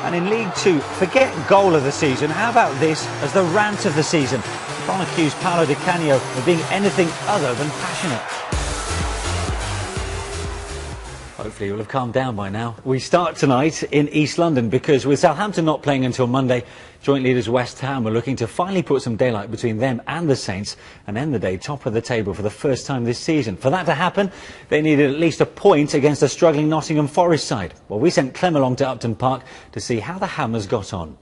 And in League Two, forget goal of the season. How about this as the rant of the season? Can't accuse Paolo Di Canio of being anything other than passionate. Hopefully you'll have calmed down by now. We start tonight in East London because with Southampton not playing until Monday, joint leaders West Ham are looking to finally put some daylight between them and the Saints and end the day top of the table for the first time this season. For that to happen, they needed at least a point against a struggling Nottingham Forest side. Well, we sent Clem along to Upton Park to see how the Hammers got on.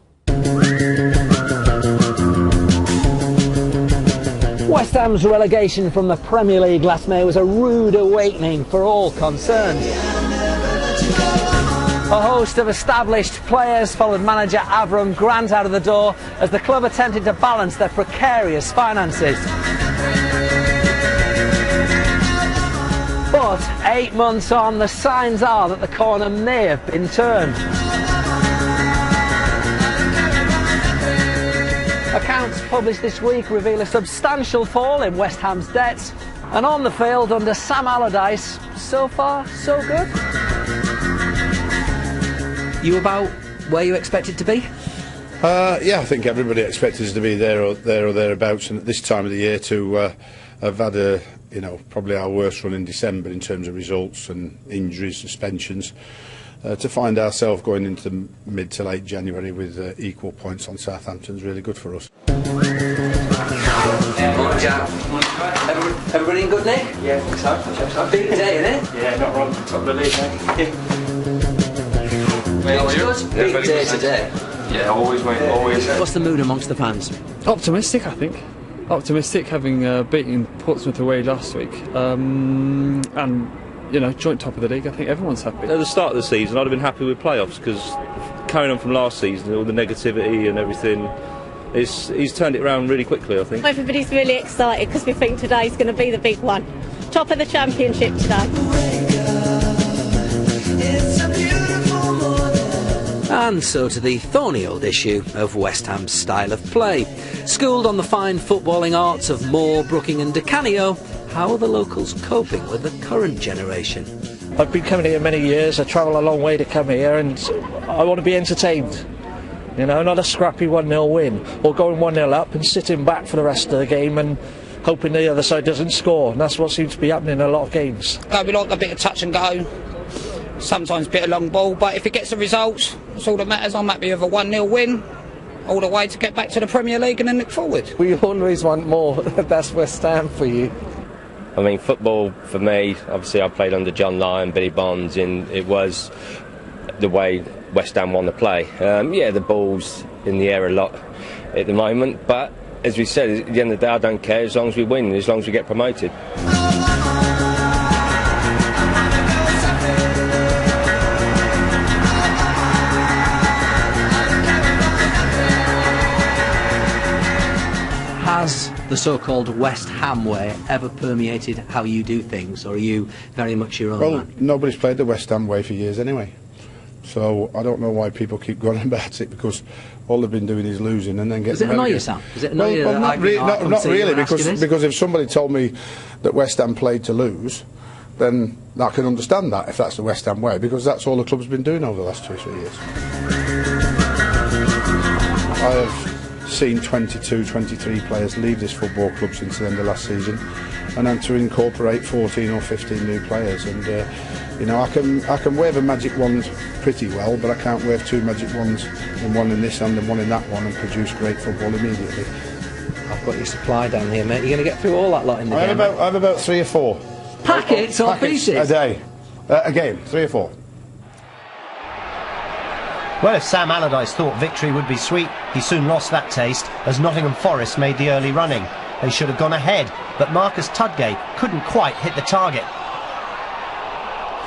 West Ham's relegation from the Premier League last May was a rude awakening for all concerned. A host of established players followed manager Avram Grant out of the door as the club attempted to balance their precarious finances. But 8 months on, the signs are that the corner may have been turned. Accounts published this week reveal a substantial fall in West Ham's debts, and on the field under Sam Allardyce, so far so good. You about where you expected to be? Yeah, I think everybody expected us to be there or thereabouts, and at this time of the year to have had probably our worst run in December in terms of results and injuries, suspensions. To find ourselves going into the mid to late January with equal points on Southampton is really good for us. Morning, Jack. Everybody in good nick? Yeah, I think so. Big day, innit? Yeah, not wrong. Top of the league, mate. Big day today. Yeah, always, mate, always. What's the mood amongst the fans? Optimistic, I think. Optimistic, having beaten Portsmouth away last week. And, joint top of the league, I think everyone's happy. At the start of the season, I'd have been happy with playoffs because carrying on from last season, all the negativity and everything, he's turned it around really quickly, I think. Everybody's really excited because we think today's going to be the big one. Top of the championship today. And so to the thorny old issue of West Ham's style of play. Schooled on the fine footballing arts of Moore, Brooking and Di Canio, how are the locals coping with the current generation? I've been coming here many years, I travel a long way to come here and I want to be entertained. Not a scrappy 1-0 win, or going 1-0 up and sitting back for the rest of the game and hoping the other side doesn't score. And that's what seems to be happening in a lot of games. We like a bit of touch and go, sometimes a bit of long ball, but if it gets the results, that's all that matters. I'm happy with a 1-0 win, all the way to get back to the Premier League and then look forward. We always want more, that's West Ham for you. I mean, football for me, obviously I played under John Lyon, Billy Bonds, and it was the way West Ham want to play. Yeah, the ball's in the air a lot at the moment, but as we said, at the end of the day I don't care as long as we win, as long as we get promoted. Has the so-called West Ham way ever permeated how you do things, or are you very much your own man? Nobody's played the West Ham way for years anyway, so I don't know why people keep going about it, because all they've been doing is losing and then getting... Does it annoy you, Sam? Does it annoy you? Not really, because if somebody told me that West Ham played to lose, then I can understand that, if that's the West Ham way, because that's all the club's been doing over the last 2 or 3 years. I have seen 22, 23 players leave this football club since the end of last season, and I'm to incorporate 14 or 15 new players, and I can wave a magic wand pretty well, but I can't wave 2 magic wands, and one in this hand and one in that one, and produce great football immediately. I've got your supply down here, mate. You're going to get through all that lot in the game? I have about 3 or 4 packets or pieces a day, a game, 3 or 4. Well, if Sam Allardyce thought victory would be sweet, he soon lost that taste as Nottingham Forest made the early running. They should have gone ahead, but Marcus Tudgay couldn't quite hit the target.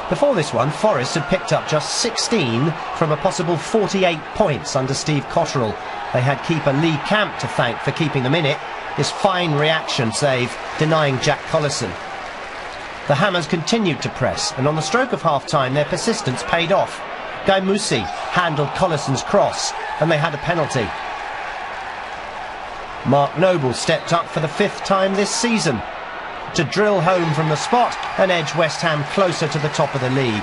Before this one, Forest had picked up just 16 from a possible 48 points under Steve Cotterill. They had keeper Lee Camp to thank for keeping them in it, his fine reaction save denying Jack Collison. The Hammers continued to press, and on the stroke of half-time their persistence paid off. Guy Moussi handled Collison's cross, and they had a penalty. Mark Noble stepped up for the 5th time this season to drill home from the spot and edge West Ham closer to the top of the league.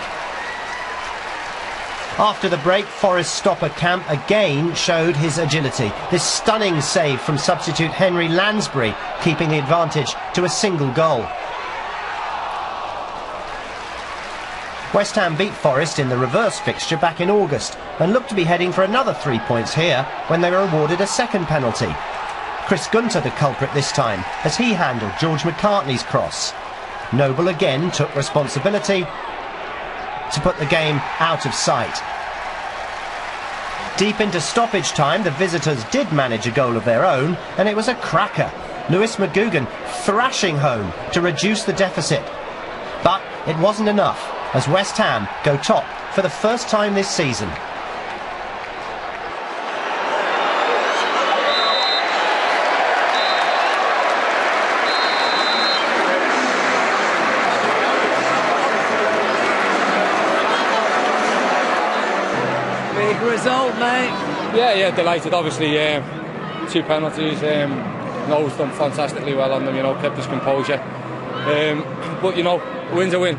After the break, Forest stopper Camp again showed his agility. This stunning save from substitute Henry Lansbury, keeping the advantage to a single goal. West Ham beat Forest in the reverse fixture back in August and looked to be heading for another 3 points here when they were awarded a second penalty. Chris Gunter the culprit this time as he handled George McCartney's cross. Noble again took responsibility to put the game out of sight. Deep into stoppage time, the visitors did manage a goal of their own, and it was a cracker. Lewis McGugan thrashing home to reduce the deficit. But it wasn't enough as West Ham go top for the first time this season. Big result, mate. Yeah, delighted. Obviously, 2 penalties. Noel's done fantastically well on them. Kept his composure. But a win's a win.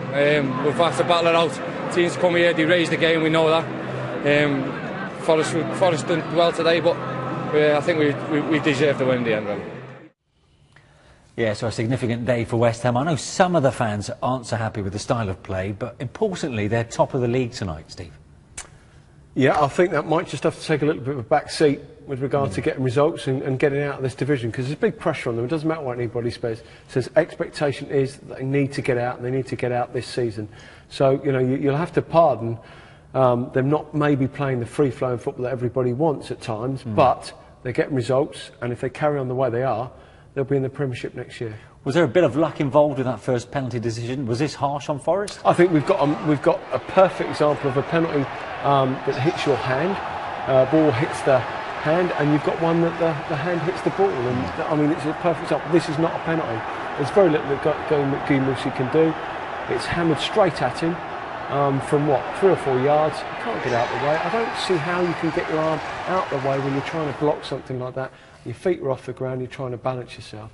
We've had to battle it out. Teams come here, they raise the game. We know that. Forest done well today, but I think we deserve the win in the end. Really. Yeah, so a significant day for West Ham. I know some of the fans aren't so happy with the style of play, but importantly, they're top of the league tonight, Steve. Yeah, I think that might just have to take a little bit of a back seat with regard to getting results and getting out of this division, because there's big pressure on them. It doesn't matter what anybody says. Expectation is that they need to get out, and they need to get out this season. So, you'll have to pardon them not maybe playing the free-flowing football that everybody wants at times, but they're getting results, and if they carry on the way they are, they'll be in the Premiership next year. Was there a bit of luck involved with that first penalty decision? Was this harsh on Forest? I think we've got a perfect example of a penalty that hits your hand, ball hits the hand, and you've got one that the hand hits the ball. And I mean, it's a perfect example. This is not a penalty. There's very little that Guy Moussi can do. It's hammered straight at him from 3 or 4 yards. You can't get out of the way. I don't see how you can get your arm out the way when you're trying to block something like that. Your feet are off the ground. You're trying to balance yourself.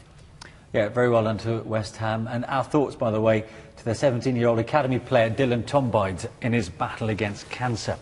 Yeah, very well done to West Ham. And our thoughts, by the way, to their 17-year-old academy player Dylan Tombides in his battle against cancer.